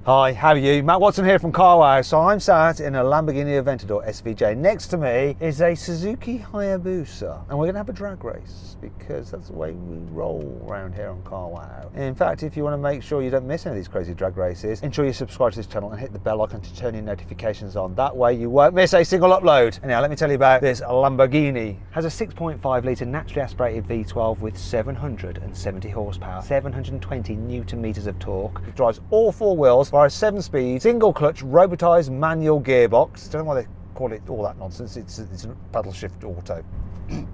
Hi, how are you? Matt Watson here from CarWow. So I'm sat in a Lamborghini Aventador SVJ. Next to me is a Suzuki Hayabusa, and we're going to have a drag race because that's the way we roll around here on CarWow. In fact, if you want to make sure you don't miss any of these crazy drag races, ensure you subscribe to this channel and hit the bell icon to turn your notifications on. That way you won't miss a single upload. And now let me tell you about this Lamborghini. It has a 6.5 litre naturally aspirated V12 with 770 horsepower, 720 Newton meters of torque. It drives all four wheels via a 7-speed single clutch robotised manual gearbox. Don't know why they call it all that nonsense. It's a paddle shift auto.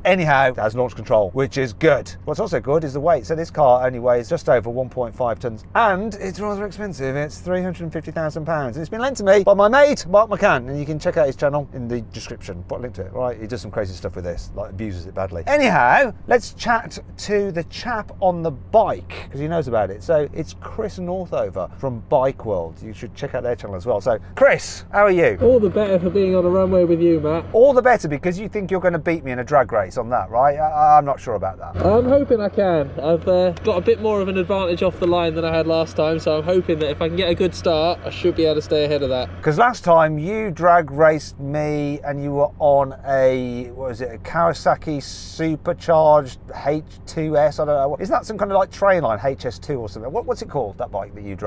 Anyhow, it has launch control, which is good. What's also good is the weight. So this car only weighs just over 1.5 tonnes, and it's rather expensive. It's £350,000, and it's been lent to me by my mate Mark McCann, and you can check out his channel in the description. Put a link to it. Right, he does some crazy stuff with this, like abuses it badly. Anyhow, let's chat to the chap on the bike because he knows about it. So it's Chris Northover from Bike World. You should check out their channel as well. So Chris, how are you? All the better for being on a runway with you, Matt. All the better because you think you're going to beat me in a drag race on that, right? I'm not sure about that. I'm hoping I can. I've got a bit more of an advantage off the line than I had last time, so I'm hoping that if I can get a good start, I should be able to stay ahead of that. Because last time you drag raced me and you were on a, what was it, a Kawasaki supercharged H2S, I don't know. Isn't that some kind of like train line, HS2 or something? What's it called, that bike that you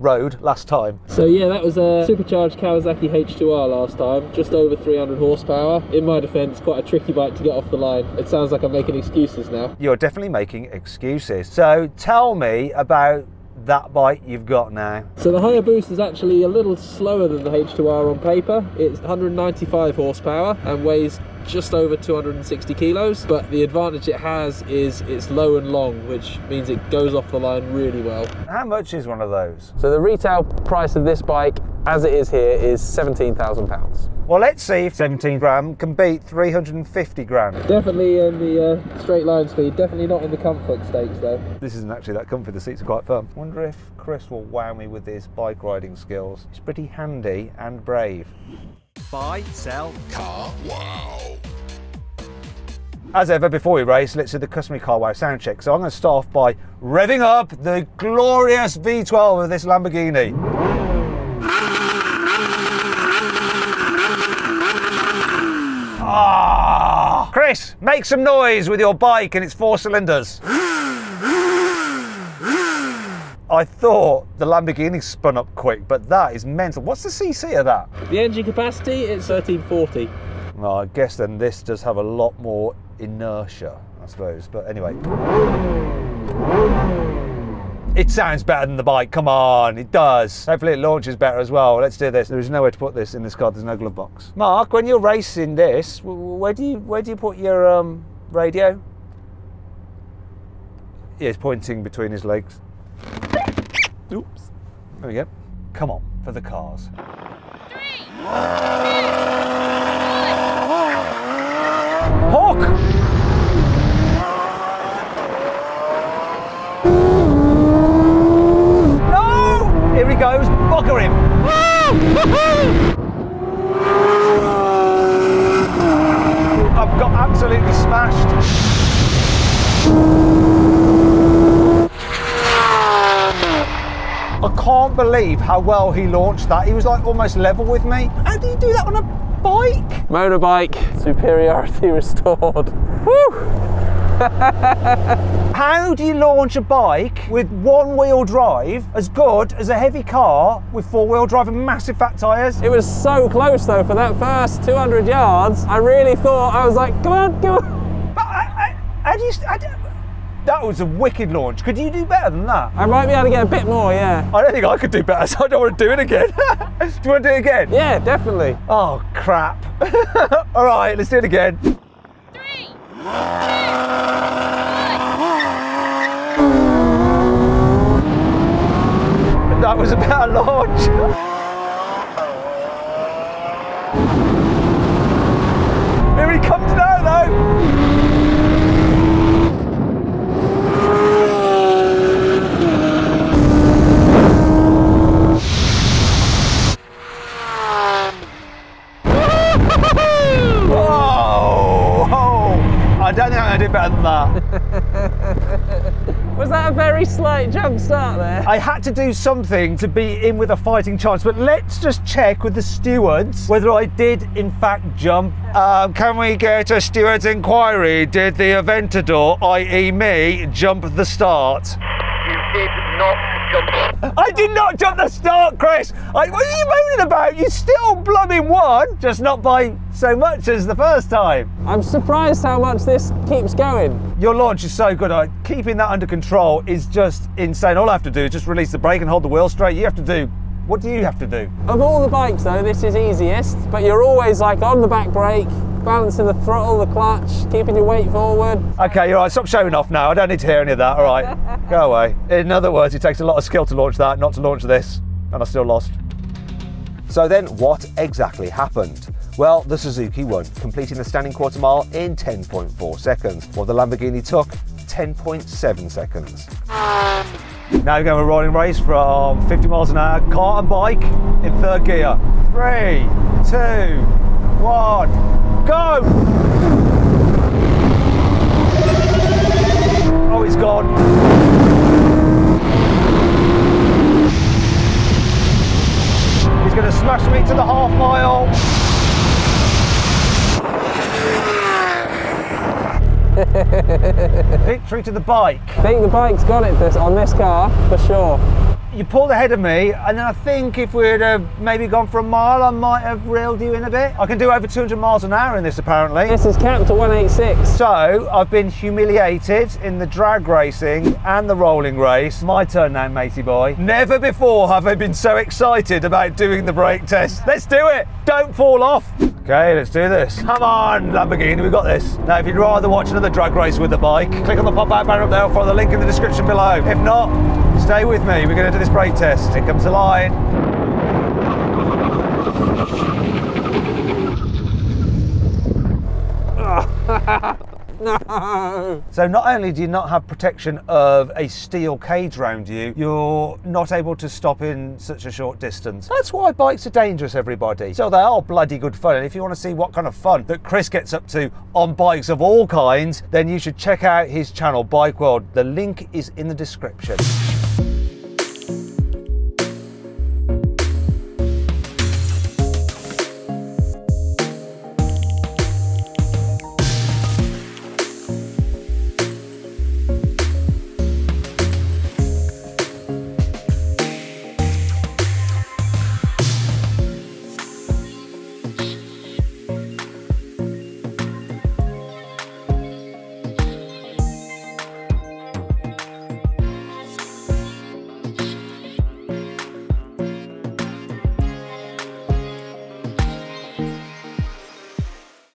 rode last time? So yeah, that was a supercharged Kawasaki H2R last time, just over 300 horsepower. In my defence, quite a tricky bike to get off the line. It sounds like I'm making excuses now. You're definitely making excuses. So tell me about that bike you've got now. So the Hayabusa is actually a little slower than the H2R on paper. It's 195 horsepower and weighs just over 260 kilos, but the advantage it has is it's low and long, which means it goes off the line really well. How much is one of those? So the retail price of this bike as it is here is £17,000. Well, let's see if 17 grand can beat 350 grand. Definitely in the straight line speed, definitely not in the comfort stakes though. This isn't actually that comfy, the seats are quite firm. Wonder if Chris will wow me with his bike riding skills. He's pretty handy and brave. Buy, sell, car, wow. As ever, before we race, let's do the customary CarWow sound check. So I'm going to start off by revving up the glorious V12 of this Lamborghini. Ah! Chris, make some noise with your bike and its 4 cylinders. I thought the Lamborghini spun up quick, but that is mental. What's the CC of that? The engine capacity, it's 1340. Well, I guess then this does have a lot more inertia, I suppose. But anyway. It sounds better than the bike, come on, it does. Hopefully it launches better as well. Let's do this. There is nowhere to put this in this car, there's no glove box. Mark, when you're racing this, where do you put your radio? Yeah, it's pointing between his legs. Oops. There we go. Come on, for the cars. 3, 2, 1. Hawk! No! Here he goes, bugger him! I've got absolutely smashed. I can't believe how well he launched that. He was like almost level with me. How do you do that on a bike? Motorbike, superiority restored. Woo! How do you launch a bike with 1-wheel drive as good as a heavy car with 4-wheel drive and massive fat tyres? It was so close though for that first 200 yards. I really thought, I was like, come on, come on. But how do you... That was a wicked launch. Could you do better than that? I might be able to get a bit more, yeah. I don't think I could do better, so I don't want to do it again. Do you want to do it again? Yeah, definitely. Oh, crap. All right, let's do it again. 3, 2, 1. That was a better launch. Here he comes now, though. I don't think I'm going to do better than that. Was that a very slight jump start there. I had to do something to be in with a fighting chance, but let's just check with the stewards whether I did in fact jump. Can we get a steward's inquiry? Did the Aventador, i.e. me, jump the start? You did not jump. I did not jump the start, Chris! What are you moaning about? You still blooming won, just not by so much as the first time. I'm surprised how much this keeps going. Your launch is so good. Keeping that under control is just insane. All I have to do is just release the brake and hold the wheel straight. You have to do, what do you have to do? Of all the bikes though, this is easiest, but you're always like on the back brake, balancing the throttle, the clutch, keeping your weight forward. Okay, you're right, stop showing off now. I don't need to hear any of that, all right. Go away. In other words, it takes a lot of skill to launch that, not to launch this, and I still lost. So then, what exactly happened? Well, the Suzuki won, completing the standing quarter mile in 10.4 seconds, while the Lamborghini took 10.7 seconds. Now we're going to a rolling race from 50 miles an hour, car and bike in third gear. 3, 2, 1, go! Oh, it's gone. He's going to smash me to the half mile. Victory to the bike. I think the bike's got it on this car, for sure. You pulled ahead of me, and then I think if we'd have maybe gone for a mile, I might have reeled you in a bit. I can do over 200 miles an hour in this, apparently. This is capped at 186. So, I've been humiliated in the drag racing and the rolling race. My turn now, matey boy. Never before have I been so excited about doing the brake test. Let's do it. Don't fall off. Okay, let's do this. Come on, Lamborghini, we've got this. Now, if you'd rather watch another drag race with the bike, click on the pop-out banner up there or follow the link in the description below. If not, stay with me. We're going to do this brake test. Here comes the line. No! So not only do you not have protection of a steel cage round you, you're not able to stop in such a short distance. That's why bikes are dangerous, everybody. So they are bloody good fun. And if you want to see what kind of fun that Chris gets up to on bikes of all kinds, then you should check out his channel, Bike World. The link is in the description.